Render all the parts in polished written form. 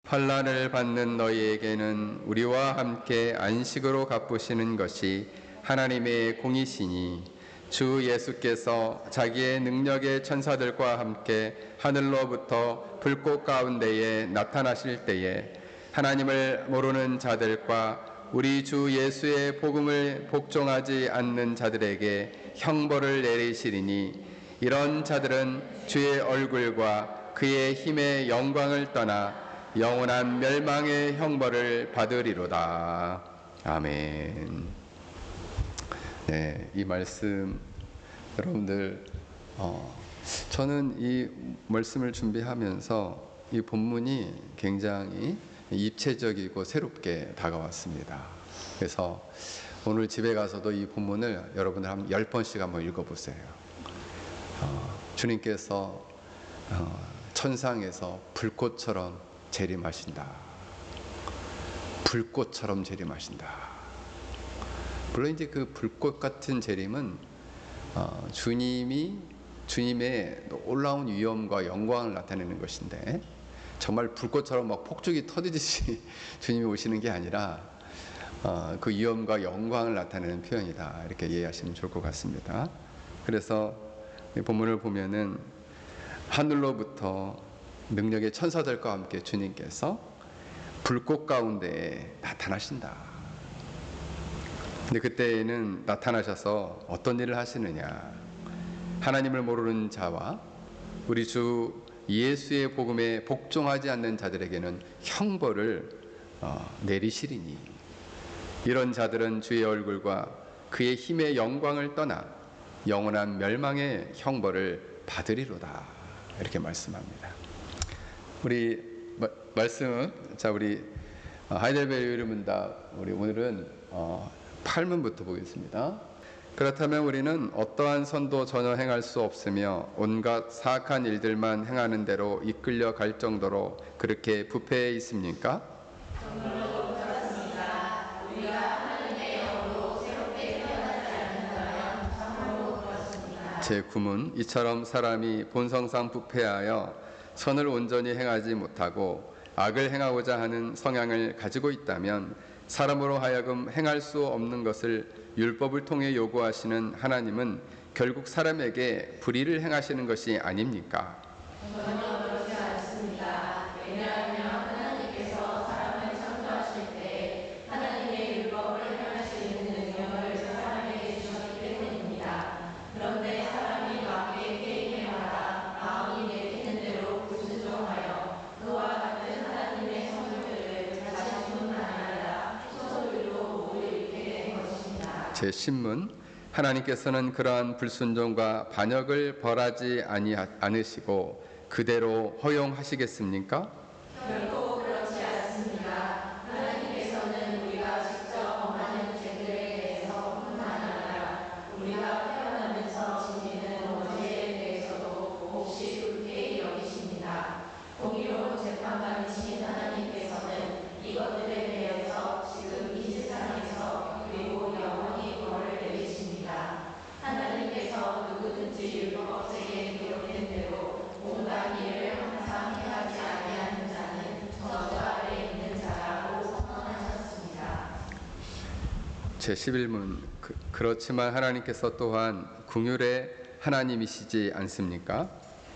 환난을 받는 너희에게는 우리와 함께 안식으로 갚으시는 것이 하나님의 공이시니, 주 예수께서 자기의 능력의 천사들과 함께 하늘로부터 불꽃 가운데에 나타나실 때에 하나님을 모르는 자들과 우리 주 예수의 복음을 복종하지 않는 자들에게 형벌을 내리시리니, 이런 자들은 주의 얼굴과 그의 힘의 영광을 떠나 영원한 멸망의 형벌을 받으리로다. 아멘. 네, 이 말씀 여러분들, 저는 이 말씀을 준비하면서 이 본문이 굉장히 입체적이고 새롭게 다가왔습니다. 그래서 오늘 집에 가서도 이 본문을 여러분들 한 10번씩 한번 읽어보세요. 주님께서 천상에서 불꽃처럼 재림하신다. 불꽃처럼 재림하신다. 물론 이제 그 불꽃 같은 재림은 주님의 놀라운 위엄과 영광을 나타내는 것인데, 정말 불꽃처럼 막 폭죽이 터지듯이 주님이 오시는 게 아니라 그 위엄과 영광을 나타내는 표현이다, 이렇게 이해하시면 좋을 것 같습니다. 그래서 이 본문을 보면은 하늘로부터 능력의 천사들과 함께 주님께서 불꽃 가운데에 나타나신다. 근데 그때에는 나타나셔서 어떤 일을 하시느냐, 하나님을 모르는 자와 우리 주 예수의 복음에 복종하지 않는 자들에게는 형벌을 내리시리니, 이런 자들은 주의 얼굴과 그의 힘의 영광을 떠나 영원한 멸망의 형벌을 받으리로다, 이렇게 말씀합니다. 우리 말씀, 자, 우리 하이델베르 유리문답, 우리 오늘은 8문부터 보겠습니다. 그렇다면 우리는 어떠한 선도 전혀 행할 수 없으며 온갖 사악한 일들만 행하는 대로 이끌려 갈 정도로 그렇게 부패해 있습니까? 그렇습니다. 우리가 하나님의 영으로 새롭게 태어나지 않는다면 참으로 그렇습니다. 제9문, 이처럼 사람이 본성상 부패하여 선을 온전히 행하지 못하고 악을 행하고자 하는 성향을 가지고 있다면 사람으로 하여금 행할 수 없는 것을 율법을 통해 요구하시는 하나님은 결국 사람에게 불의를 행하시는 것이 아닙니까? 전혀 그렇지 않습니다. 왜냐하면 하나님께서 사람을 창조하실 때 하나님의 율법을 행할 수 있는 능력을 사람에게 주셨기 때문입니다. 그런데 사람이 마귀의 계획에마다 마음이 내키는 대로 불순종하여 그와 같은 하나님의 성질들을 자신뿐만 아니라 소소들도 모두 잃게 된 것입니다. 제10문, 하나님께서는 그러한 불순종과 반역을 벌하지 않으시고 그대로 허용하시겠습니까? 결코 그렇지 않습니다. 하나님께서는 우리가 직접 범하는 죄들에 대해서 뿐만 아니라 우리가 태어나면서 지니는 원죄에 대해서도 몹시 불쾌히 여기십니다. 공의로운 재판관이신 하나님께서는 이것들에 대해서 지금 이 세상에서 그리고 영원히 벌을 내리십니다. 하나님께서 누구든지 율법책에 기록된 대로 온갖 일을 항상 행하지 아니하는 자는 저주 아래 있는 자라고 선언하셨습니다. 제11문, 그렇지만 하나님께서 또한 긍휼의 하나님이시지 않습니까?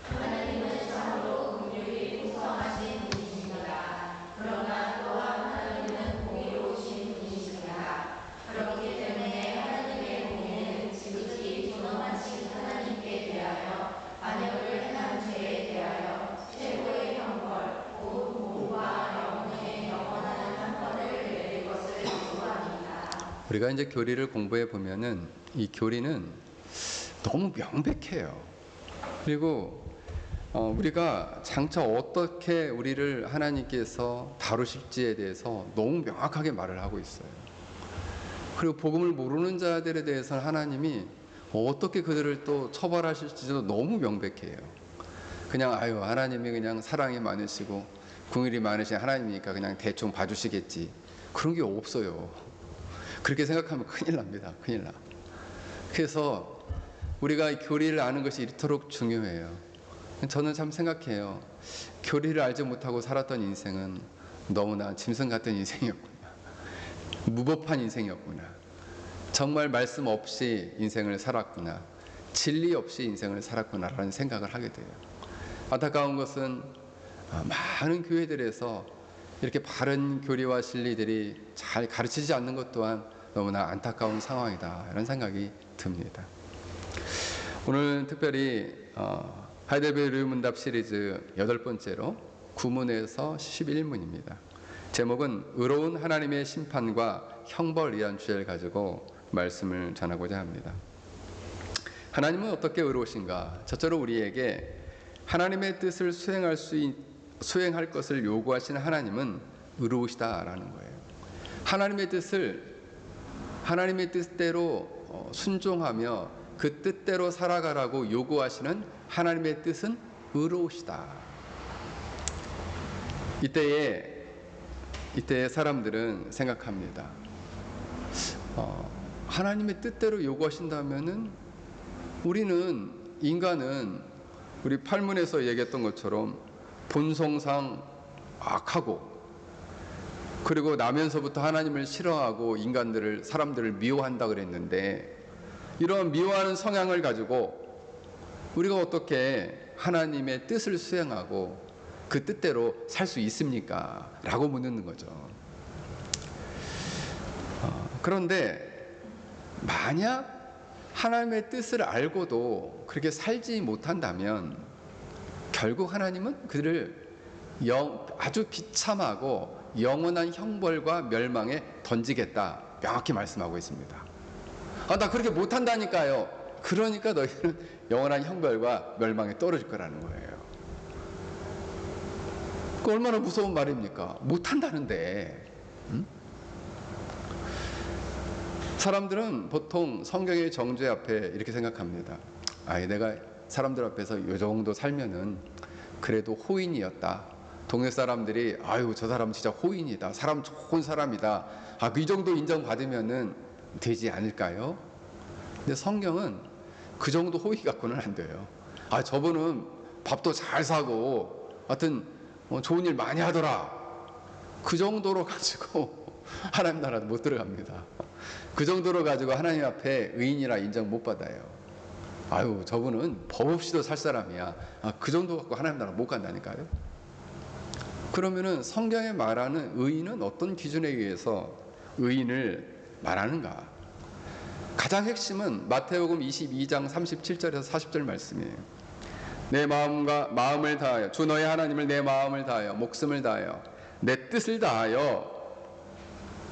하나님은 참으로 긍휼이 풍성하신 분이십니다. 그러나 또한 하나님은 공의로우신 분이십니다. 그렇기 때문에 하나님의 공의는 지극히 존엄하신 하나님께 대하여 반역을 행한 죄에 대하여 최고의 형벌, 곧 몸과 영혼에 영원한 한벌을 내릴 것을 요구합니다. 우리가 이제 교리를 공부해 보면은 이 교리는 너무 명백해요. 그리고 우리가 장차 어떻게 우리를 하나님께서 다루실지에 대해서 너무 명확하게 말을 하고 있어요. 그리고 복음을 모르는 자들에 대해서는 하나님이 어떻게 그들을 또 처벌하실지도 너무 명백해요. 그냥 하나님이 그냥 사랑이 많으시고 긍휼이 많으신 하나님이니까 그냥 대충 봐주시겠지, 그런 게 없어요. 그렇게 생각하면 큰일 납니다. 큰일 나. 그래서 우리가 교리를 아는 것이 이토록 중요해요. 저는 참 생각해요. 교리를 알지 못하고 살았던 인생은 너무나 짐승 같은 인생이었구나. 무법한 인생이었구나. 정말 말씀 없이 인생을 살았구나. 진리 없이 인생을 살았구나라는 생각을 하게 돼요. 안타까운 것은 많은 교회들에서 이렇게 바른 교리와 진리들이 잘 가르치지 않는 것 또한 너무나 안타까운 상황이다, 이런 생각이 듭니다. 오늘 특별히 하이델베르 문답 시리즈 8번째로 구문에서 11문입니다. 제목은 의로운 하나님의 심판과 형벌이란 주제를 가지고 말씀을 전하고자 합니다. 하나님은 어떻게 의로우신가? 첫째로 우리에게 하나님의 뜻을 수행할 것을 요구하시는 하나님은 의로우시다라는 거예요. 하나님의 뜻대로 순종하며 그 뜻대로 살아가라고 요구하시는 하나님의 뜻은 의로우시다. 이때에 사람들은 생각합니다. 하나님의 뜻대로 요구하신다면은 인간은 우리 팔문에서 얘기했던 것처럼 본성상 악하고, 그리고 나면서부터 하나님을 싫어하고 사람들을 미워한다 그랬는데, 이런 미워하는 성향을 가지고 우리가 어떻게 하나님의 뜻을 수행하고 그 뜻대로 살 수 있습니까? 라고 묻는 거죠. 그런데 만약 하나님의 뜻을 알고도 그렇게 살지 못한다면 결국 하나님은 그들을 아주 비참하고 영원한 형벌과 멸망에 던지겠다, 명확히 말씀하고 있습니다. 나 그렇게 못한다니까요. 그러니까 너희는 영원한 형벌과 멸망에 떨어질 거라는 거예요. 그 얼마나 무서운 말입니까? 못한다는데. 사람들은 보통 성경의 정죄 앞에 이렇게 생각합니다. 내가 사람들 앞에서 이 정도 살면은 그래도 호인이었다. 동네 사람들이 저 사람 진짜 호인이다, 사람 좋은 사람이다, 이 정도 인정받으면은 되지 않을까요? 근데 성경은 그 정도 호의 갖고는 안 돼요. 저분은 밥도 잘 사고 하여튼 좋은 일 많이 하더라. 그 정도로 가지고 하나님 나라도 못 들어갑니다. 그 정도로 가지고 하나님 앞에 의인이라 인정 못 받아요. 저분은 법 없이도 살 사람이야. 그 정도 갖고 하나님 나라 못 간다니까요. 그러면은 성경에 말하는 의인은 어떤 기준에 의해서 의인을 말하는가? 가장 핵심은 마태복음 22장 37절에서 40절 말씀이에요. 내 마음을 다하여 주 너의 하나님을 내 마음을 다하여 목숨을 다하여 내 뜻을 다하여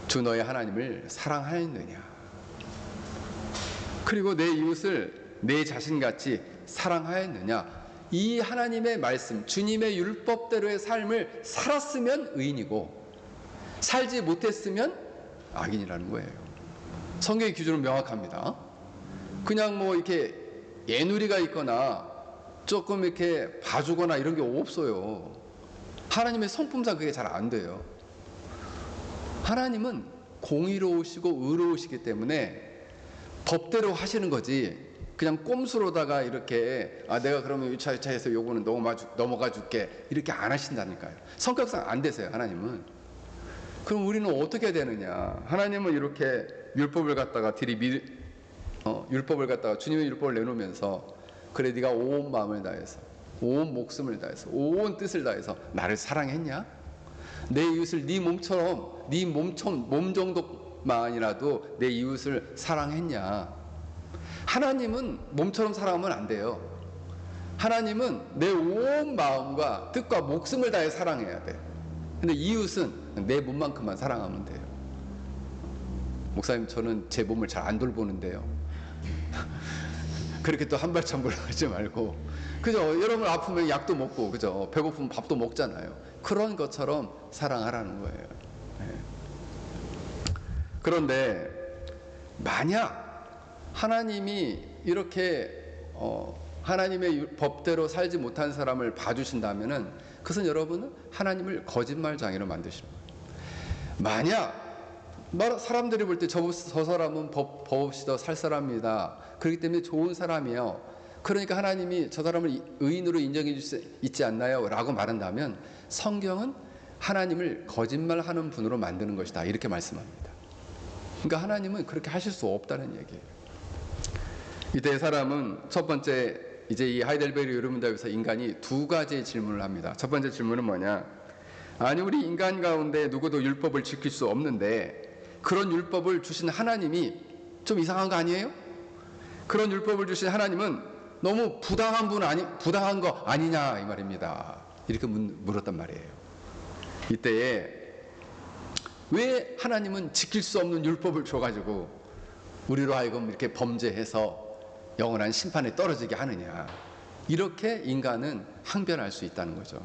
주 너의 하나님을 사랑하였느냐. 그리고 내 이웃을 내 자신같이 사랑하였느냐. 이 하나님의 말씀, 주님의 율법대로의 삶을 살았으면 의인이고 살지 못했으면 악인이라는 거예요. 성경의 기준은 명확합니다. 그냥 이렇게 예누리가 있거나 조금 이렇게 봐주거나 이런 게 없어요. 하나님의 성품상 그게 잘 안 돼요. 하나님은 공의로우시고 의로우시기 때문에 법대로 하시는 거지, 그냥 꼼수로다가 이렇게 내가 그러면 유차유차해서 요거는 넘어가 줄게 이렇게 안 하신다니까요. 성격상 안 되세요, 하나님은. 그럼 우리는 어떻게 되느냐? 하나님은 이렇게 율법을 갖다가 주님의 율법을 내놓으면서 그래 네가 온 마음을 다해서 온 목숨을 다해서 온 뜻을 다해서 나를 사랑했냐? 내 이웃을 네 몸 정도만이라도 내 이웃을 사랑했냐? 하나님은 몸처럼 사랑하면 안 돼요. 하나님은 내 온 마음과 뜻과 목숨을 다해 사랑해야 돼. 근데 이웃은 내 몸만큼만 사랑하면 돼요. 목사님, 저는 제 몸을 잘 안 돌보는데요. 그렇게 또 한발찬볼 하지 말고, 그죠? 여러분 아프면 약도 먹고, 그죠? 배고프면 밥도 먹잖아요. 그런 것처럼 사랑하라는 거예요. 그런데 만약 하나님이 이렇게 하나님의 법대로 살지 못한 사람을 봐주신다면은 그것은 여러분은 하나님을 거짓말장애로 만드시는 거예요. 만약 사람들이 볼 때 저 사람은 법 없이도 살 사람이다, 그렇기 때문에 좋은 사람이에요, 그러니까 하나님이 저 사람을 의인으로 인정해 있지 않나요? 라고 말한다면 성경은 하나님을 거짓말하는 분으로 만드는 것이다, 이렇게 말씀합니다. 그러니까 하나님은 그렇게 하실 수 없다는 얘기예요. 이때 사람은 첫 번째, 이제 이 하이델베르 유르문답에서 인간이 두 가지 질문을 합니다. 첫 번째 질문은 뭐냐? 아니, 우리 인간 가운데 누구도 율법을 지킬 수 없는데 그런 율법을 주신 하나님이 좀 이상한 거 아니에요? 그런 율법을 주신 하나님은 너무 부당한 거 아니냐, 이 말입니다. 이렇게 물었단 말이에요. 이때에 왜 하나님은 지킬 수 없는 율법을 줘가지고 우리로 하여금 이렇게 범죄해서 영원한 심판에 떨어지게 하느냐, 이렇게 인간은 항변할 수 있다는 거죠.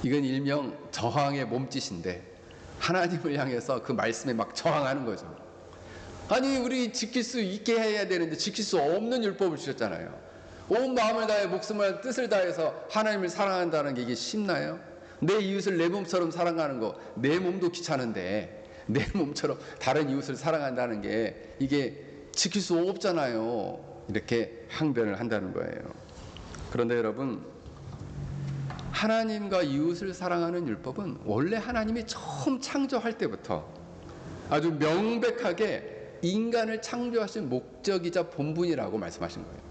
이건 일명 저항의 몸짓인데 하나님을 향해서 그 말씀에 막 저항하는 거죠. 아니, 우리 지킬 수 있게 해야 되는데 지킬 수 없는 율법을 주셨잖아요. 온 마음을 다해 목숨을 뜻을 다해서 하나님을 사랑한다는 게 이게 쉽나요? 내 이웃을 내 몸처럼 사랑하는 거, 내 몸도 귀찮은데 내 몸처럼 다른 이웃을 사랑한다는 게 이게 지킬 수 없잖아요. 이렇게 항변을 한다는 거예요. 그런데 여러분, 하나님과 이웃을 사랑하는 율법은 원래 하나님이 처음 창조할 때부터 아주 명백하게 인간을 창조하신 목적이자 본분이라고 말씀하신 거예요.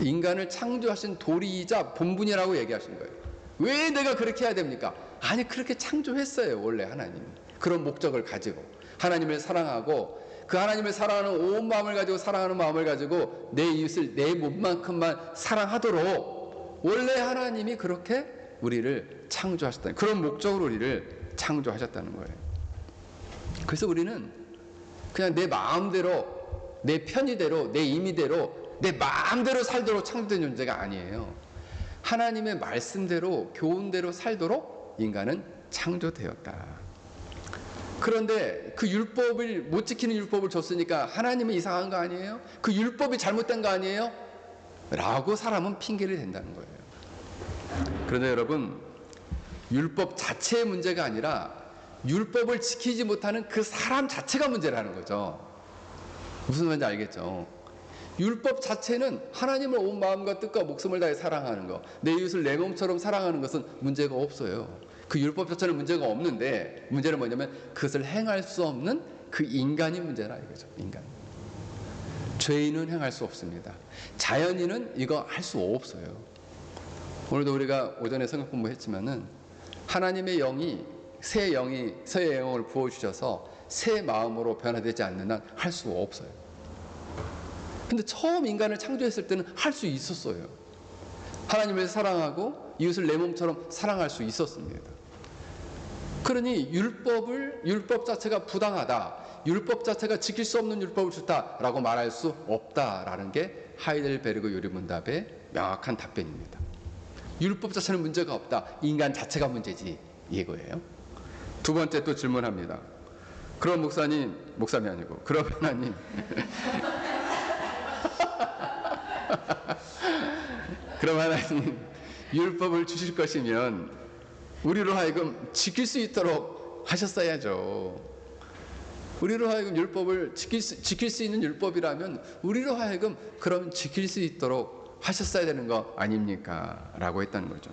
인간을 창조하신 도리이자 본분이라고 얘기하신 거예요. 왜 내가 그렇게 해야 됩니까? 아니, 그렇게 창조했어요. 원래 하나님 그런 목적을 가지고 하나님을 사랑하고, 그 하나님을 사랑하는 온 마음을 가지고, 사랑하는 마음을 가지고 내 이웃을 내 몸만큼만 사랑하도록 원래 하나님이 그렇게 우리를 창조하셨다는, 그런 목적으로 우리를 창조하셨다는 거예요. 그래서 우리는 그냥 내 마음대로, 내 편의대로, 내 임의대로, 내 마음대로 살도록 창조된 존재가 아니에요. 하나님의 말씀대로, 교훈대로 살도록 인간은 창조되었다. 그런데 그 율법을 못 지키는 율법을 줬으니까 하나님은 이상한 거 아니에요? 그 율법이 잘못된 거 아니에요? 라고 사람은 핑계를 댄다는 거예요. 그런데 여러분, 율법 자체의 문제가 아니라 율법을 지키지 못하는 그 사람 자체가 문제라는 거죠. 무슨 말인지 알겠죠? 율법 자체는 하나님을 온 마음과 뜻과 목숨을 다해 사랑하는 것, 내 이웃을 내 몸처럼 사랑하는 것은 문제가 없어요. 그 율법 자체는 문제가 없는데, 문제는 뭐냐면 그것을 행할 수 없는 그 인간이 문제라 이거죠. 인간. 죄인은 행할 수 없습니다. 자연인은 이거 할 수 없어요. 오늘도 우리가 오전에 성경 공부했지만은 하나님의 영이, 새 영을 부어주셔서 새 마음으로 변화되지 않는 한 할 수 없어요. 근데 처음 인간을 창조했을 때는 할 수 있었어요. 하나님을 사랑하고 이웃을 내 몸처럼 사랑할 수 있었습니다. 그러니 율법 자체가 부당하다, 율법 자체가 지킬 수 없는 율법을 줬다라고 말할 수 없다라는 게 하이델베르그 유리문답의 명확한 답변입니다. 율법 자체는 문제가 없다, 인간 자체가 문제지, 이거예요. 두 번째 또 질문합니다. 그럼 목사님이 아니고, 그럼 하나님 그럼 하나님 율법을 주실 것이면 우리로 하여금 지킬 수 있도록 하셨어야죠. 우리로 하여금 율법을 지킬 수 있는 율법이라면 우리로 하여금 그럼 지킬 수 있도록 하셨어야 되는 거 아닙니까? 라고 했다는 거죠.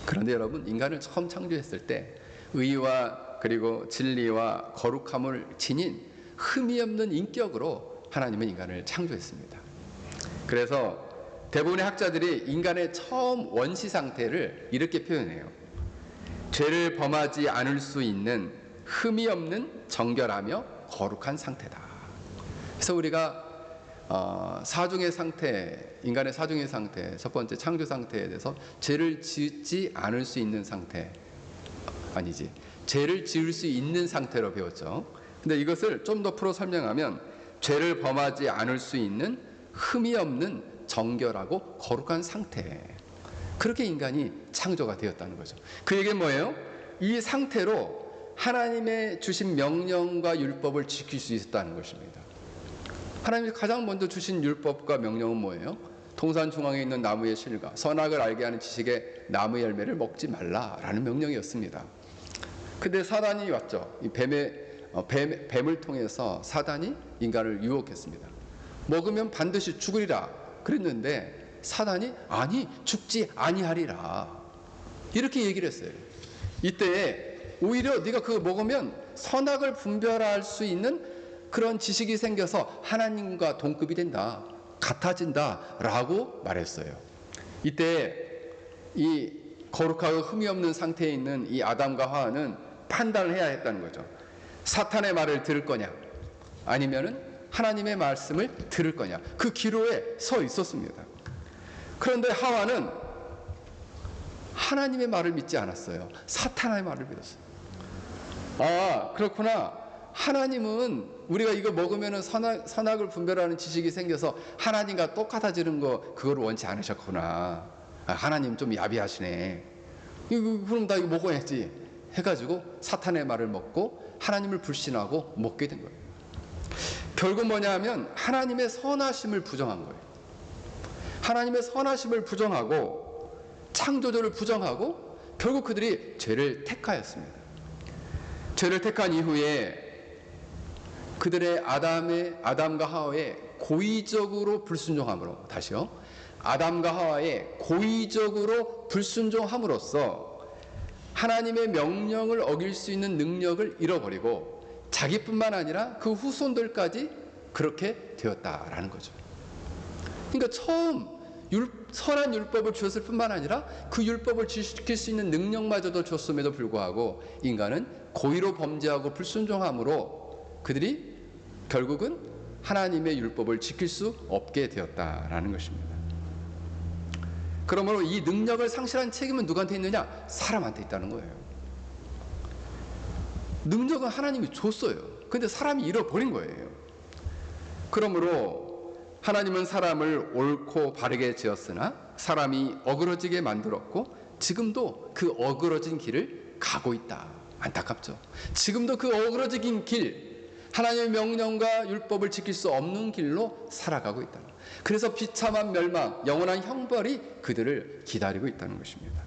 그런데 여러분, 인간을 처음 창조했을 때 의와 그리고 진리와 거룩함을 지닌 흠이 없는 인격으로 하나님은 인간을 창조했습니다. 그래서 대부분의 학자들이 인간의 처음 원시 상태를 이렇게 표현해요. 죄를 범하지 않을 수 있는 흠이 없는 정결하며 거룩한 상태다. 그래서 우리가 사중의 상태, 인간의 사중의 상태, 첫 번째 창조 상태에 대해서 죄를 짓지 않을 수 있는 상태, 아니지, 죄를 지을 수 있는 상태로 배웠죠. 근데 이것을 좀 더 풀어 설명하면 죄를 범하지 않을 수 있는 흠이 없는 정결하고 거룩한 상태, 그렇게 인간이 창조가 되었다는 거죠. 그 얘기는 뭐예요? 이 상태로 하나님의 주신 명령과 율법을 지킬 수 있었다는 것입니다. 하나님이 가장 먼저 주신 율법과 명령은 뭐예요? 동산 중앙에 있는 나무의 실과 선악을 알게 하는 지식의 나무 열매를 먹지 말라라는 명령이었습니다. 근데 사단이 왔죠. 이 뱀을 통해서 사단이 인간을 유혹했습니다. 먹으면 반드시 죽으리라 그랬는데 사단이 아니, 죽지 아니하리라. 이렇게 얘기를 했어요. 이때 오히려 네가 그거 먹으면 선악을 분별할 수 있는 그런 지식이 생겨서 하나님과 동급이 된다, 같아진다 라고 말했어요. 이때 이 거룩하고 흠이 없는 상태에 있는 이 아담과 하와는 판단을 해야 했다는 거죠. 사탄의 말을 들을 거냐, 아니면은 하나님의 말씀을 들을 거냐. 그 기로에 서 있었습니다. 그런데 하와는 하나님의 말을 믿지 않았어요. 사탄의 말을 믿었어요. 아, 그렇구나. 하나님은 우리가 이거 먹으면 선악을 분별하는 지식이 생겨서 하나님과 똑같아지는 거, 그걸 원치 않으셨구나. 아, 하나님 좀 야비하시네. 그럼 나 이거 먹어야지 해가지고 사탄의 말을 먹고 하나님을 불신하고 먹게 된 거예요. 결국 뭐냐 하면 하나님의 선하심을 부정한 거예요. 하나님의 선하심을 부정하고 창조주를 부정하고 결국 그들이 죄를 택하였습니다. 죄를 택한 이후에 그들의 아담과 하와의 고의적으로 불순종함으로, 다시요, 아담과 하와의 고의적으로 불순종함으로써 하나님의 명령을 어길 수 있는 능력을 잃어버리고 자기뿐만 아니라 그 후손들까지 그렇게 되었다라는 거죠. 그러니까 처음 선한 율법을 주었을 뿐만 아니라 그 율법을 지킬 수 있는 능력마저도 줬음에도 불구하고 인간은 고의로 범죄하고 불순종함으로 그들이 결국은 하나님의 율법을 지킬 수 없게 되었다라는 것입니다. 그러므로 이 능력을 상실한 책임은 누구한테 있느냐? 사람한테 있다는 거예요. 능력은 하나님이 줬어요. 근데 사람이 잃어버린 거예요. 그러므로 하나님은 사람을 옳고 바르게 지었으나 사람이 어그러지게 만들었고 지금도 그 어그러진 길을 가고 있다. 안타깝죠. 지금도 그 어그러진 길, 하나님의 명령과 율법을 지킬 수 없는 길로 살아가고 있다. 그래서 비참한 멸망, 영원한 형벌이 그들을 기다리고 있다는 것입니다.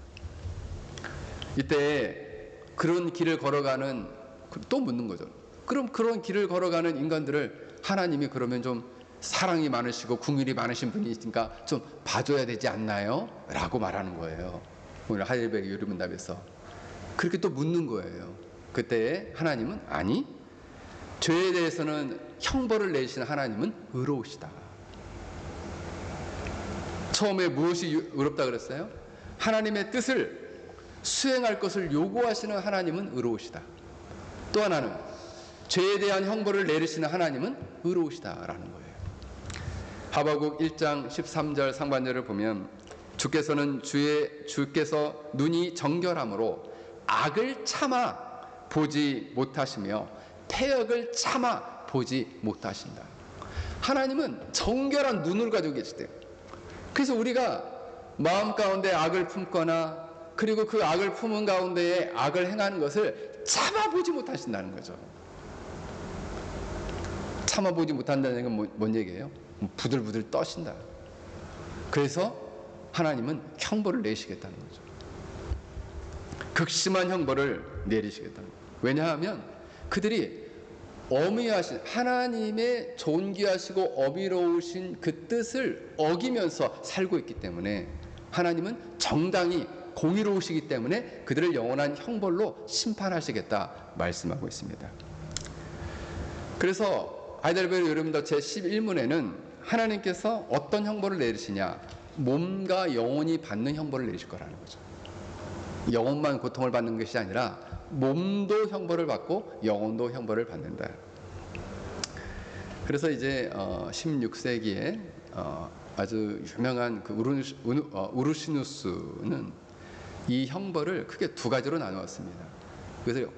이때 그런 길을 걸어가는, 또 묻는 거죠. 그럼 그런 길을 걸어가는 인간들을 하나님이 그러면 좀 사랑이 많으시고 긍휼이 많으신 분이니까 좀 봐줘야 되지 않나요? 라고 말하는 거예요. 오늘 하이델베르 요리문답에서 그렇게 또 묻는 거예요. 그때 하나님은 아니, 죄에 대해서는 형벌을 내리시는 하나님은 의로우시다. 처음에 무엇이 의롭다 그랬어요? 하나님의 뜻을 수행할 것을 요구하시는 하나님은 의로우시다. 또 하나는 죄에 대한 형벌을 내리시는 하나님은 의로우시다라는 거예요. 하박국 1장 13절 상반절을 보면 주께서 눈이 정결함으로 악을 참아 보지 못하시며 패역을 참아 보지 못하신다. 하나님은 정결한 눈을 가지고 계시대요. 그래서 우리가 마음 가운데 악을 품거나 그리고 그 악을 품은 가운데에 악을 행하는 것을 참아보지 못하신다는 거죠. 참아보지 못한다는 건 뭔 얘기예요? 부들부들 떠신다. 그래서 하나님은 형벌을 내시겠다는 거죠. 극심한 형벌을 내리시겠다는 거예요. 왜냐하면 그들이 어미하신 하나님의 존귀하시고 어비로우신 그 뜻을 어기면서 살고 있기 때문에 하나님은 정당히 공의로우시기 때문에 그들을 영원한 형벌로 심판하시겠다 말씀하고 있습니다. 그래서 하이델베르 요리문답 제11문에는 하나님께서 어떤 형벌을 내리시냐, 몸과 영혼이 받는 형벌을 내리실 거라는 거죠. 영혼만 고통을 받는 것이 아니라 몸도 형벌을 받고 영혼도 형벌을 받는다. 그래서 이제 16세기에 아주 유명한 그 우르시누스는 이 형벌을 크게 두 가지로 나누었습니다. 그래서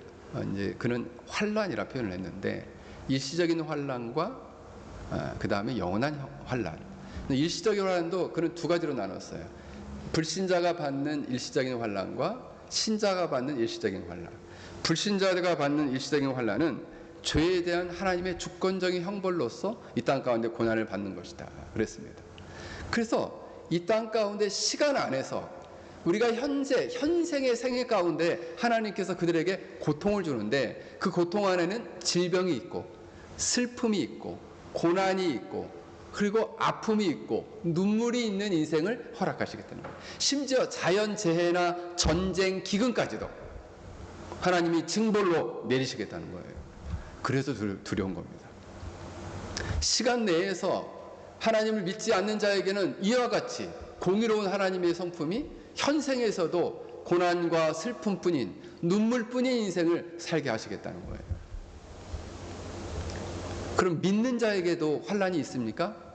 이제 그는 환란이라 표현을 했는데 일시적인 환란과 그 다음에 영원한 환란. 일시적인 환란도 그는 두 가지로 나눴어요. 불신자가 받는 일시적인 환란과 신자가 받는 일시적인 환란. 불신자가 받는 일시적인 환란은 죄에 대한 하나님의 주권적인 형벌로서 이 땅 가운데 고난을 받는 것이다 그랬습니다. 그래서 이 땅 가운데 시간 안에서 우리가 현생의 생애 가운데 하나님께서 그들에게 고통을 주는데 그 고통 안에는 질병이 있고 슬픔이 있고 고난이 있고 그리고 아픔이 있고 눈물이 있는 인생을 허락하시겠다는 거예요. 심지어 자연재해나 전쟁, 기근까지도 하나님이 징벌로 내리시겠다는 거예요. 그래서 두려운 겁니다. 시간 내에서 하나님을 믿지 않는 자에게는 이와 같이 공의로운 하나님의 성품이 현생에서도 고난과 슬픔뿐인, 눈물뿐인 인생을 살게 하시겠다는 거예요. 그럼 믿는 자에게도 환난이 있습니까?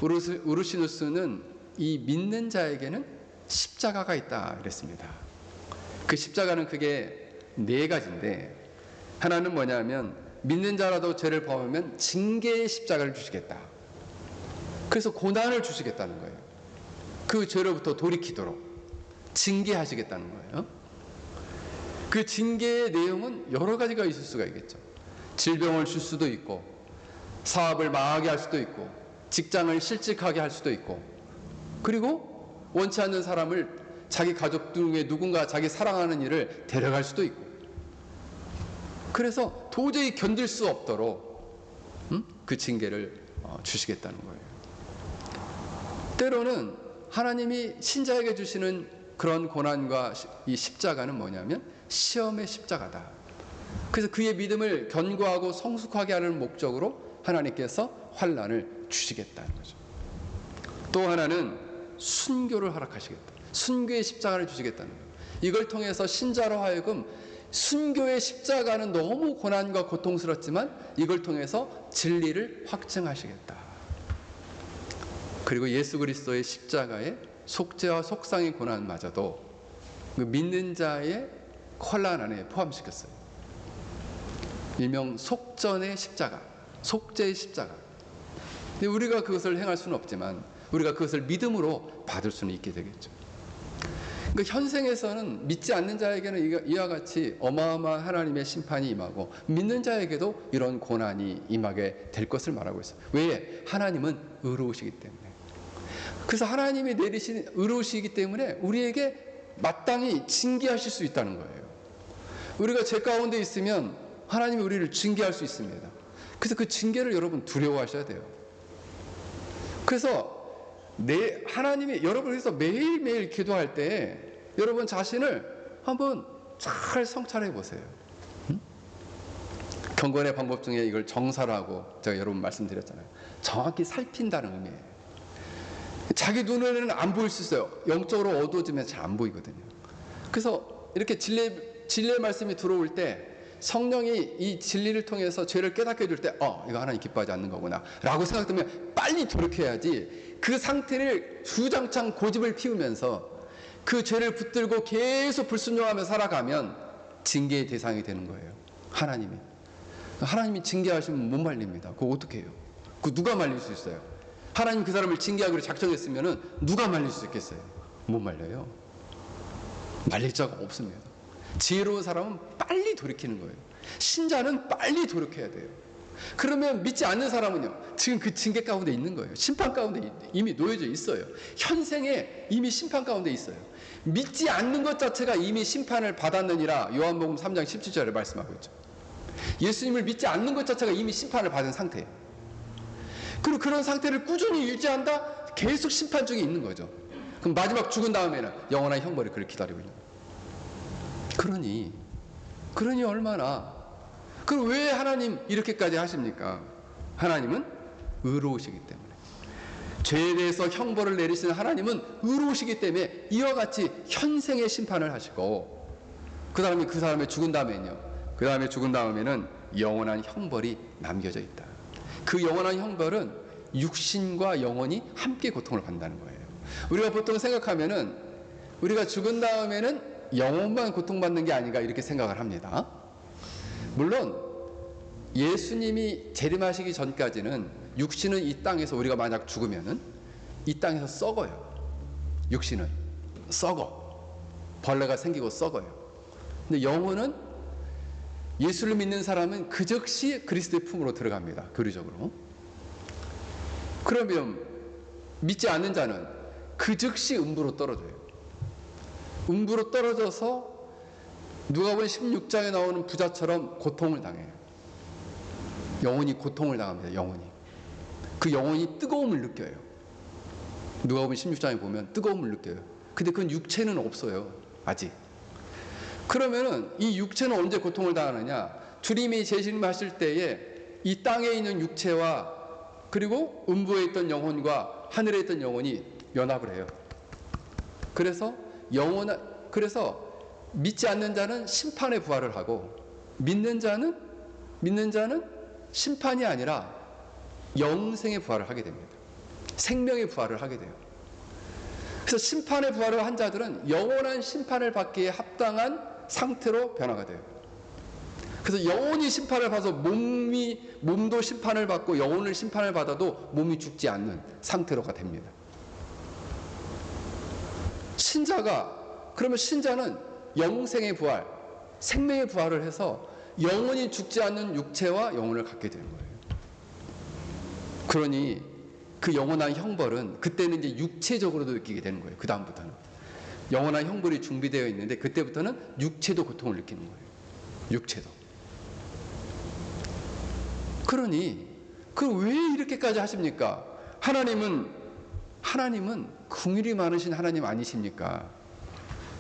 우르시누스는 이 믿는 자에게는 십자가가 있다 그랬습니다. 그 십자가는 그게 네 가지인데, 하나는 뭐냐면 믿는 자라도 죄를 범하면 징계의 십자가를 주시겠다. 그래서 고난을 주시겠다는 거예요. 그 죄로부터 돌이키도록 징계하시겠다는 거예요. 그 징계의 내용은 여러 가지가 있을 수가 있겠죠. 질병을 줄 수도 있고, 사업을 망하게 할 수도 있고, 직장을 실직하게 할 수도 있고, 그리고 원치 않는 사람을 자기 가족 중에 누군가 자기 사랑하는 이를 데려갈 수도 있고, 그래서 도저히 견딜 수 없도록 그 징계를 주시겠다는 거예요. 때로는 하나님이 신자에게 주시는 그런 고난과 이 십자가는 뭐냐면 시험의 십자가다. 그래서 그의 믿음을 견고하고 성숙하게 하는 목적으로 하나님께서 환난을 주시겠다는 거죠. 또 하나는 순교를 허락하시겠다. 순교의 십자가를 주시겠다는 거예요. 이걸 통해서 신자로 하여금 순교의 십자가는 너무 고난과 고통스럽지만 이걸 통해서 진리를 확증하시겠다. 그리고 예수 그리스도의 십자가의 속죄와 속상의 고난마저도 그 믿는 자의 환난 안에 포함시켰어요. 일명 속전의 십자가, 속죄의 십자가. 근데 우리가 그것을 행할 수는 없지만 우리가 그것을 믿음으로 받을 수는 있게 되겠죠. 그러니까 현생에서는 믿지 않는 자에게는 이와 같이 어마어마한 하나님의 심판이 임하고 믿는 자에게도 이런 고난이 임하게 될 것을 말하고 있어요. 왜? 하나님은 의로우시기 때문에. 그래서 하나님이 내리신 의로우시기 때문에 우리에게 마땅히 징계하실 수 있다는 거예요. 우리가 죄 가운데 있으면 하나님이 우리를 징계할 수 있습니다. 그래서 그 징계를 여러분 두려워하셔야 돼요. 그래서 하나님이 여러분께서 매일매일 기도할 때 여러분 자신을 한번 잘 성찰해 보세요. 경건의 방법 중에 이걸 정사라고 제가 여러분 말씀드렸잖아요. 정확히 살핀다는 의미예요. 자기 눈에는 안 보일 수 있어요. 영적으로 어두워지면 잘 안 보이거든요. 그래서 이렇게 진리의 말씀이 들어올 때 성령이 이 진리를 통해서 죄를 깨닫게 해줄 때 이거 하나님 기뻐하지 않는 거구나 라고 생각되면 빨리 돌이켜야지, 그 상태를 주장창 고집을 피우면서 그 죄를 붙들고 계속 불순종하며 살아가면 징계의 대상이 되는 거예요. 하나님이 징계하시면 못 말립니다. 그거 어떻게 해요? 그거 누가 말릴 수 있어요? 하나님 그 사람을 징계하기로 작정했으면 누가 말릴 수 있겠어요? 못 말려요. 말릴 자가 없습니다. 지혜로운 사람은 빨리 돌이키는 거예요. 신자는 빨리 돌이켜야 돼요. 그러면 믿지 않는 사람은요, 지금 그 징계 가운데 있는 거예요. 심판 가운데 이미 놓여져 있어요. 현생에 이미 심판 가운데 있어요. 믿지 않는 것 자체가 이미 심판을 받았느니라 요한복음 3장 17절에 말씀하고 있죠. 예수님을 믿지 않는 것 자체가 이미 심판을 받은 상태예요. 그리고 그런 상태를 꾸준히 유지한다? 계속 심판 중에 있는 거죠. 그럼 마지막 죽은 다음에는 영원한 형벌이 그를 기다리고 있는 거예요. 그러니 얼마나, 그럼 왜 하나님 이렇게까지 하십니까? 하나님은 의로우시기 때문에. 죄에 대해서 형벌을 내리시는 하나님은 의로우시기 때문에 이와 같이 현생의 심판을 하시고, 그 사람의 죽은 다음에는 영원한 형벌이 남겨져 있다. 그 영원한 형벌은 육신과 영혼이 함께 고통을 받는다는 거예요. 우리가 보통 생각하면은 우리가 죽은 다음에는 영혼만 고통받는 게 아닌가 이렇게 생각을 합니다. 물론 예수님이 재림하시기 전까지는 육신은 이 땅에서, 우리가 만약 죽으면은 이 땅에서 썩어요. 육신은 썩어. 벌레가 생기고 썩어요. 근데 영혼은, 예수를 믿는 사람은 그 즉시 그리스도의 품으로 들어갑니다. 교리적으로. 그러면 믿지 않는 자는 그 즉시 음부로 떨어져요. 음부로 떨어져서 누가복음 16장에 나오는 부자처럼 고통을 당해요. 영혼이 고통을 당합니다. 영혼이. 그 영혼이 뜨거움을 느껴요. 누가복음 16장에 보면 뜨거움을 느껴요. 근데 그건 육체는 없어요, 아직. 그러면은 이 육체는 언제 고통을 당하느냐? 주님이 재림하실 때에 이 땅에 있는 육체와 그리고 음부에 있던 영혼과 하늘에 있던 영혼이 연합을 해요. 그래서 믿지 않는 자는 심판의 부활을 하고, 믿는 자는 심판이 아니라 영생의 부활을 하게 됩니다. 생명의 부활을 하게 돼요. 그래서 심판의 부활을 한 자들은 영원한 심판을 받기에 합당한 상태로 변화가 돼요. 그래서 영혼이 심판을 받아서 몸도 심판을 받고 영혼을 심판을 받아도 몸이 죽지 않는 상태로가 됩니다. 그러면 신자는 영생의 부활, 생명의 부활을 해서 영원히 죽지 않는 육체와 영혼을 갖게 되는 거예요. 그러니 그 영원한 형벌은 그때는 이제 육체적으로도 느끼게 되는 거예요. 그 다음부터는 영원한 형벌이 준비되어 있는데 그때부터는 육체도 고통을 느끼는 거예요. 육체도. 그러니 왜 이렇게까지 하십니까? 하나님은 긍휼이 많으신 하나님 아니십니까?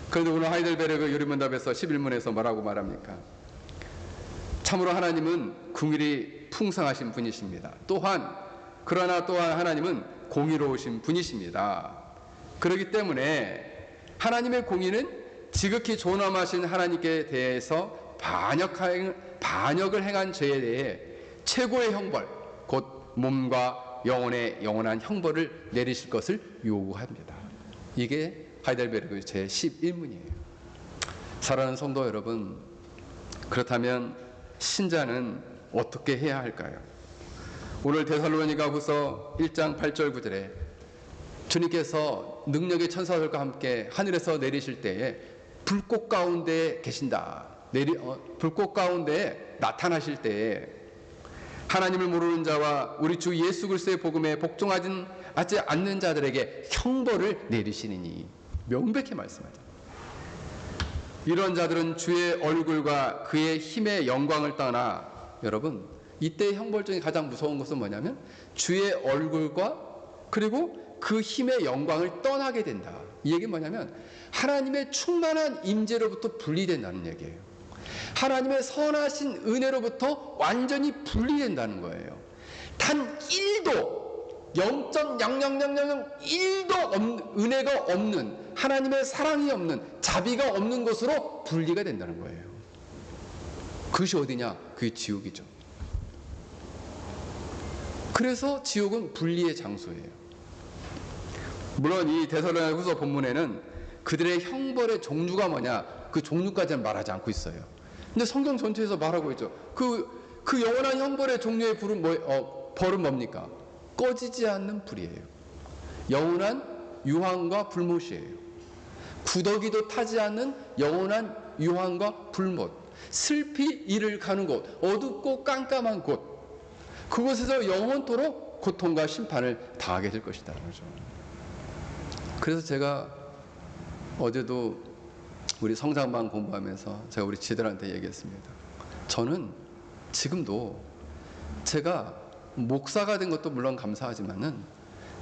그런데 오늘 하이델베르그 요리문답에서 11문에서 뭐라고 말합니까? 참으로 하나님은 긍휼이 풍성하신 분이십니다. 그러나 또한 하나님은 공의로우신 분이십니다. 그렇기 때문에 하나님의 공의는 지극히 존엄하신 하나님께 대해서 반역을 행한 죄에 대해 최고의 형벌, 곧 몸과 영혼의 영원한 형벌을 내리실 것을 요구합니다. 이게 하이델베르그 제11문이에요. 사랑하는 성도 여러분, 그렇다면 신자는 어떻게 해야 할까요? 오늘 데살로니가후서 1장 8절 9절에 주님께서 능력의 천사들과 함께 하늘에서 내리실 때에 불꽃 가운데 계신다. 불꽃 가운데 나타나실 때에 하나님을 모르는 자와 우리 주 예수 그리스도의 복음에 복종하지 않는 자들에게 형벌을 내리시니니, 명백히 말씀하죠. 이런 자들은 주의 얼굴과 그의 힘의 영광을 떠나, 여러분 이때 형벌 중에 가장 무서운 것은 뭐냐면 주의 얼굴과 그리고 그 힘의 영광을 떠나게 된다. 이 얘기는 뭐냐면 하나님의 충만한 임재로부터 분리된다는 얘기예요. 하나님의 선하신 은혜로부터 완전히 분리된다는 거예요. 단 1도 0.000001도 은혜가 없는, 하나님의 사랑이 없는, 자비가 없는 것으로 분리가 된다는 거예요. 그것이 어디냐? 그게 지옥이죠. 그래서 지옥은 분리의 장소예요. 물론 이 데살로니가후서 본문에는 그들의 형벌의 종류가 뭐냐, 그 종류까지는 말하지 않고 있어요. 근데 성경 전체에서 말하고 있죠. 그 영원한 형벌의 종류의 벌은 뭡니까? 꺼지지 않는 불이에요. 영원한 유황과 불못이에요. 구더기도 타지 않는 영원한 유황과 불못. 슬피 이를 가는 곳, 어둡고 깜깜한 곳, 그곳에서 영원토록 고통과 심판을 당하게 될 것이다. 그래서 제가 어제도 우리 성장반 공부하면서 제가 우리 지들한테 얘기했습니다. 저는 지금도 제가 목사가 된 것도 물론 감사하지만은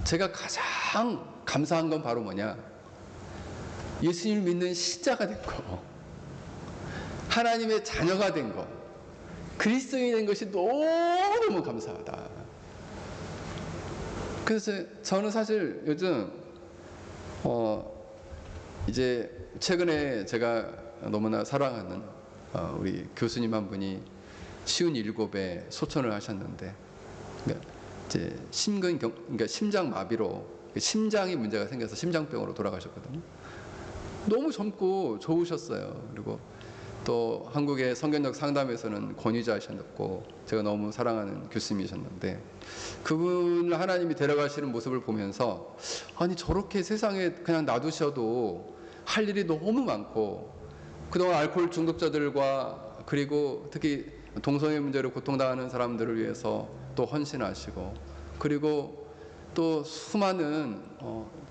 제가 가장 감사한 건 바로 뭐냐, 예수님을 믿는 신자가 된 거, 하나님의 자녀가 된 거, 그리스도인이 된 것이 너무너무 감사하다. 그래서 저는 사실 요즘 이제 최근에 제가 너무나 사랑하는 우리 교수님 한 분이 57에 소천을 하셨는데, 이제 그러니까 심장마비로 심장이 문제가 생겨서 심장병으로 돌아가셨거든요. 너무 젊고 좋으셨어요. 그리고 또 한국의 성경적 상담에서는 권위자이셨고 제가 너무 사랑하는 교수님이셨는데, 그분을 하나님이 데려가시는 모습을 보면서 아니 저렇게 세상에 그냥 놔두셔도 할 일이 너무 많고, 그동안 알코올 중독자들과 그리고 특히 동성애 문제로 고통당하는 사람들을 위해서 또 헌신하시고, 그리고 또 수많은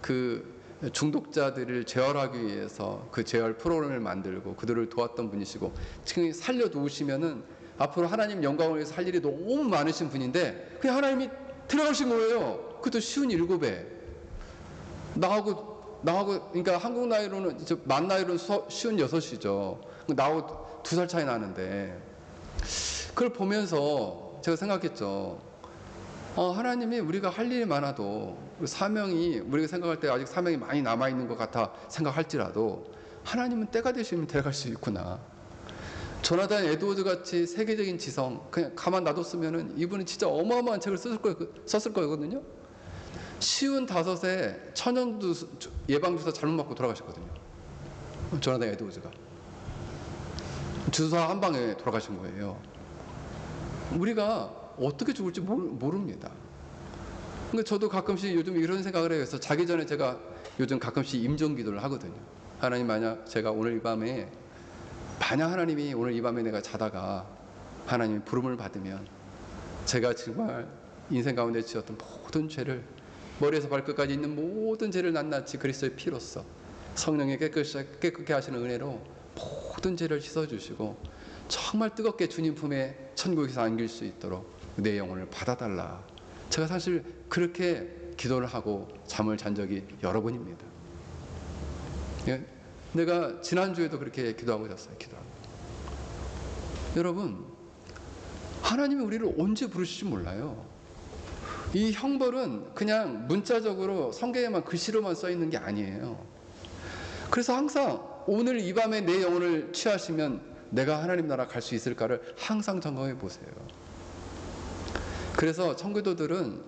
그 중독자들을 제어하기 위해서 그 제어 프로그램을 만들고 그들을 도왔던 분이시고, 지금 살려두시면은 앞으로 하나님 영광을 위해서 할 일이 너무 많으신 분인데 그냥 하나님이 들어가신 거예요. 그것도 쉬운 7에. 나하고, 그러니까 한국 나이로는, 만 나이로는 쉬운 6이죠. 나하고 2살 차이 나는데, 그걸 보면서 제가 생각했죠. 하나님이 우리가 할 일이 많아도, 사명이, 우리가 생각할 때 아직 사명이 많이 남아있는 것 같아 생각할지라도, 하나님은 때가 되시면 데려갈 수 있구나. 조나단 에드워드 같이 세계적인 지성, 그냥 가만 놔뒀으면은 이분은 진짜 어마어마한 책을 썼을 거거든요. 쉬운 5에 천연두 예방주사 잘못 맞고 돌아가셨거든요. 조나단 에드워즈가. 주사 한 방에 돌아가신 거예요. 우리가 어떻게 죽을지 모릅니다. 그러니까 저도 가끔씩 요즘 이런 생각을 해요. 그래서 자기 전에 제가 요즘 가끔씩 임종 기도를 하거든요. 하나님, 만약 제가 오늘 이 밤에, 만약 하나님이 오늘 이 밤에 내가 자다가 하나님이 부름을 받으면 제가 정말 인생 가운데 지었던 모든 죄를, 머리에서 발끝까지 있는 모든 죄를 낱낱이 그리스도의 피로써 성령의 깨끗게 하시는 은혜로 모든 죄를 씻어주시고 정말 뜨겁게 주님 품에 천국에서 안길 수 있도록 내 영혼을 받아달라. 제가 사실 그렇게 기도를 하고 잠을 잔 적이 여러 번입니다. 예? 내가 지난주에도 그렇게 기도하고 잤어요. 기도하고. 여러분, 하나님이 우리를 언제 부르실지 몰라요. 이 형벌은 그냥 문자적으로 성경에만 글씨로만 써 있는 게 아니에요. 그래서 항상 오늘 이 밤에 내 영혼을 취하시면 내가 하나님 나라 갈 수 있을까를 항상 점검해 보세요. 그래서 청교도들은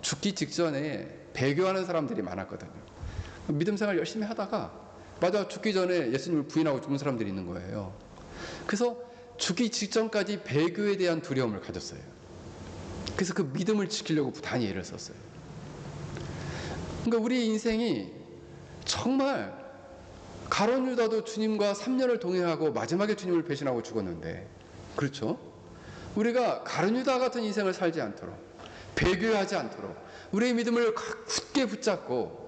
죽기 직전에 배교하는 사람들이 많았거든요. 믿음 생활 열심히 하다가 맞아 죽기 전에 예수님을 부인하고 죽는 사람들이 있는 거예요. 그래서 죽기 직전까지 배교에 대한 두려움을 가졌어요. 그래서 그 믿음을 지키려고 부단히 애를 썼어요. 그러니까 우리 인생이 정말 가룟 유다도 주님과 3년을 동행하고 마지막에 주님을 배신하고 죽었는데, 그렇죠? 우리가 가룟 유다 같은 인생을 살지 않도록, 배교하지 않도록 우리의 믿음을 굳게 붙잡고,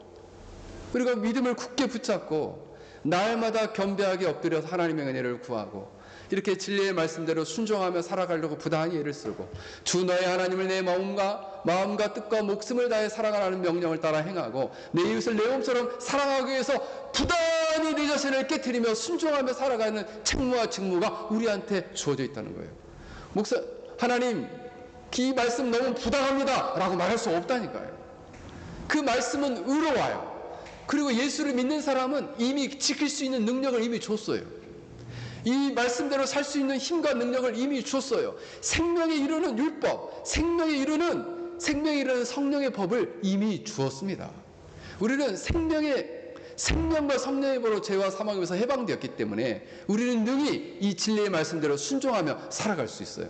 우리가 믿음을 굳게 붙잡고 날마다 겸비하게 엎드려서 하나님의 은혜를 구하고 이렇게 진리의 말씀대로 순종하며 살아가려고 부단히 애를 쓰고, 주 너의 하나님을 내 마음과 뜻과 목숨을 다해 살아가라는 명령을 따라 행하고 내 이웃을 내 몸처럼 사랑하기 위해서 부단히 내 자신을 깨트리며 순종하며 살아가는 책무와 직무가 우리한테 주어져 있다는 거예요. 하나님, 이 말씀 너무 부당합니다 라고 말할 수 없다니까요. 그 말씀은 의로와요. 그리고 예수를 믿는 사람은 이미 지킬 수 있는 능력을 이미 줬어요. 이 말씀대로 살 수 있는 힘과 능력을 이미 줬어요. 생명에 이르는 율법, 생명에 이르는 성령의 법을 이미 주었습니다. 우리는 생명과 성령의 법으로 죄와 사망에서 해방되었기 때문에 우리는 능히 이 진리의 말씀대로 순종하며 살아갈 수 있어요.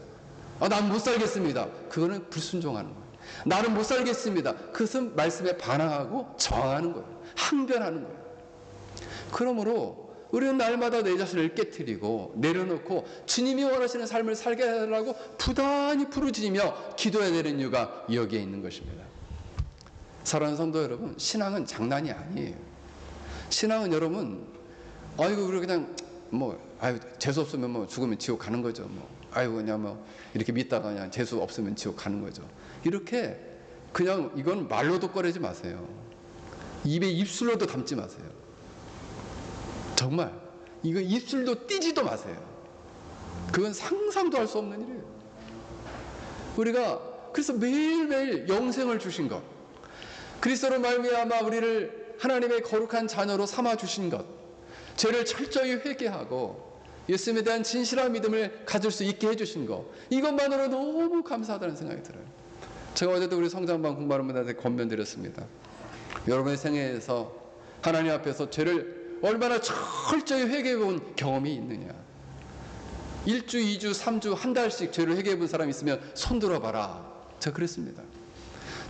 난 못 살겠습니다. 그거는 불순종하는 거예요. 나는 못 살겠습니다. 그것은 말씀에 반항하고 저항하는 거예요. 항변하는 거예요. 그러므로 우리는 날마다 내 자신을 깨트리고 내려놓고 주님이 원하시는 삶을 살게 해달라고 부단히 부르짖으며 기도해야 되는 이유가 여기에 있는 것입니다. 사랑하는 성도 여러분, 신앙은 장난이 아니에요. 신앙은 여러분, 우리 그냥 재수 없으면 죽으면 지옥 가는 거죠. 그냥 이렇게 믿다가 그냥 재수 없으면 지옥 가는 거죠. 이렇게 그냥 이건 말로도 꺼내지 마세요. 입에 입술로도 담지 마세요. 정말 이거 입술도 띄지도 마세요. 그건 상상도 할 수 없는 일이에요. 우리가 그래서 매일매일 영생을 주신 것, 그리스도로 말미암아 우리를 하나님의 거룩한 자녀로 삼아 주신 것, 죄를 철저히 회개하고 예수님에 대한 진실한 믿음을 가질 수 있게 해주신 것, 이것만으로 너무 감사하다는 생각이 들어요. 제가 어제도 우리 성장반 공부하는 분들한테 권면드렸습니다. 여러분의 생애에서 하나님 앞에서 죄를 얼마나 철저히 회개해본 경험이 있느냐. 1주, 2주, 3주, 한 달씩 죄를 회개해본 사람이 있으면 손 들어봐라. 제가 그랬습니다.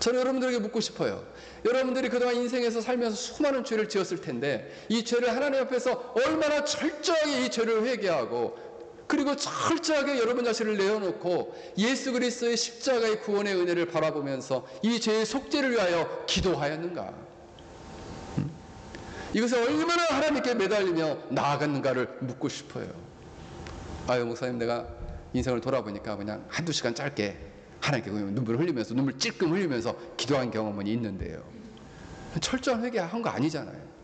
저는 여러분들에게 묻고 싶어요. 여러분들이 그동안 인생에서 살면서 수많은 죄를 지었을 텐데 이 죄를 하나님 앞에서 얼마나 철저하게 이 죄를 회개하고 그리고 철저하게 여러분 자신을 내어놓고 예수 그리스도의 십자가의 구원의 은혜를 바라보면서 이 죄의 속죄를 위하여 기도하였는가? 이것을 얼마나 하나님께 매달리며 나아갔는가를 묻고 싶어요. 목사님, 내가 인생을 돌아보니까 그냥 한두 시간 짧게 하나님께 눈물을 흘리면서, 눈물 찔끔 흘리면서 기도한 경험은 있는데요. 철저한 회개한 거 아니잖아요.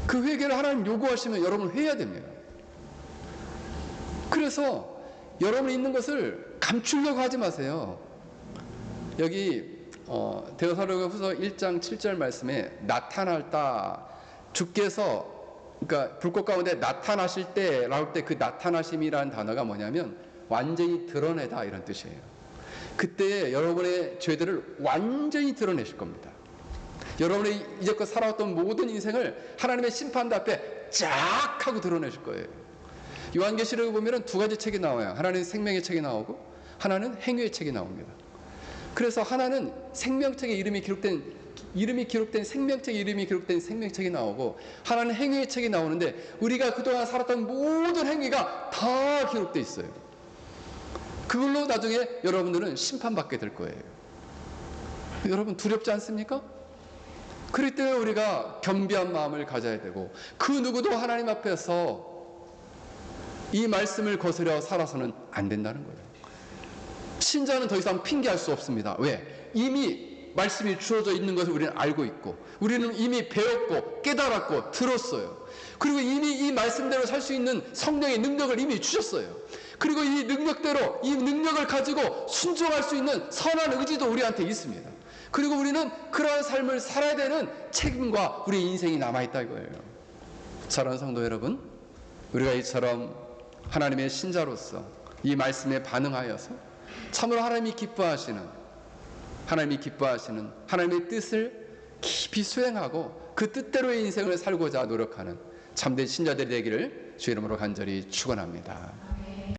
그 회개를 하나님 요구하시면 여러분 회해야 됩니다. 그래서 여러분이 있는 것을 감추려고 하지 마세요. 여기 데살로니가후서 1장 7절 말씀에 나타날다, 주께서 그러니까 불꽃 가운데 나타나실 때라고 할 때 그 나타나심이라는 단어가 뭐냐면 완전히 드러내다 이런 뜻이에요. 그때 여러분의 죄들을 완전히 드러내실 겁니다. 여러분의 이제껏 살아왔던 모든 인생을 하나님의 심판대 앞에 쫙 하고 드러내실 거예요. 요한계시록에 보면 두 가지 책이 나와요. 하나는 생명의 책이 나오고 하나는 행위의 책이 나옵니다. 그래서 하나는 생명책에 이름이 기록된 생명책에 이름이 기록된 생명책이 나오고, 하나는 행위의 책이 나오는데 우리가 그동안 살았던 모든 행위가 다 기록되어 있어요. 그걸로 나중에 여러분들은 심판받게 될 거예요. 여러분 두렵지 않습니까? 그럴 때 우리가 겸비한 마음을 가져야 되고, 그 누구도 하나님 앞에서 이 말씀을 거스려 살아서는 안 된다는 거예요. 신자는 더 이상 핑계할 수 없습니다. 왜? 이미 말씀이 주어져 있는 것을 우리는 알고 있고, 우리는 이미 배웠고 깨달았고 들었어요. 그리고 이미 이 말씀대로 살 수 있는 성령의 능력을 이미 주셨어요. 그리고 이 능력대로, 이 능력을 가지고 순종할 수 있는 선한 의지도 우리한테 있습니다. 그리고 우리는 그러한 삶을 살아야 되는 책임과 우리 인생이 남아있다 이거예요. 사랑하는 성도 여러분, 우리가 이처럼 하나님의 신자로서 이 말씀에 반응하여서 참으로 하나님이 기뻐하시는 하나님의 뜻을 깊이 수행하고 그 뜻대로의 인생을 살고자 노력하는 참된 신자들이 되기를 주 이름으로 간절히 축원합니다.